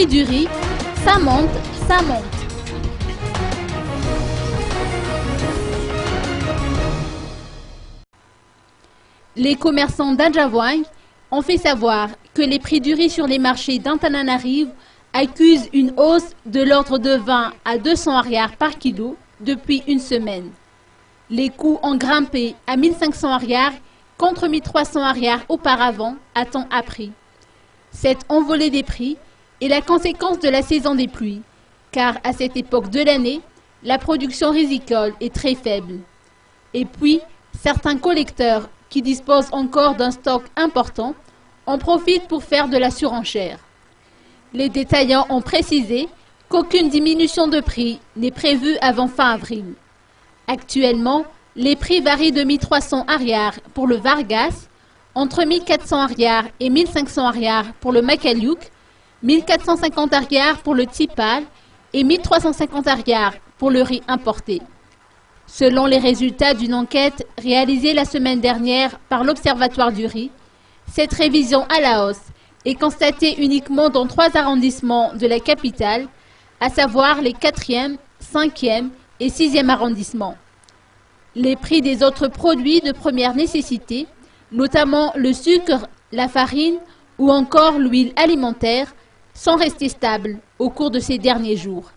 prix du riz, ça monte, ça monte. Les commerçants d'Adjawang ont fait savoir que les prix du riz sur les marchés d'Antananarivo accusent une hausse de l'ordre de 20 à 200 arrières par kilo depuis une semaine. Les coûts ont grimpé à 1500 arrières contre 1300 arrières auparavant, a-t-on appris. Cette envolée des prix est la conséquence de la saison des pluies, car à cette époque de l'année, la production rizicole est très faible. Et puis, certains collecteurs qui disposent encore d'un stock important en profitent pour faire de la surenchère. Les détaillants ont précisé qu'aucune diminution de prix n'est prévue avant fin avril. Actuellement, les prix varient de 1300 arrières pour le Vargas, entre 1400 arrières et 1500 arrières pour le Macaliouk, 1450 arrières pour le Tipal et 1350 arrières pour le riz importé. Selon les résultats d'une enquête réalisée la semaine dernière par l'Observatoire du riz, cette révision à la hausse est constatée uniquement dans 3 arrondissements de la capitale, à savoir les 4e, 5e et 6e arrondissements. Les prix des autres produits de première nécessité, notamment le sucre, la farine ou encore l'huile alimentaire, sont restés stables au cours de ces derniers jours.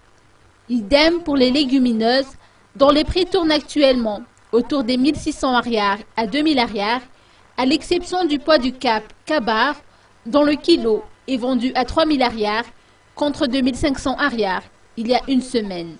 Idem pour les légumineuses, dont les prix tournent actuellement autour des 1600 arrières à 2000 arrières, à l'exception du pois du Cap Kabar, dont le kilo est vendu à 3000 arrières contre 2500 arrières il y a une semaine.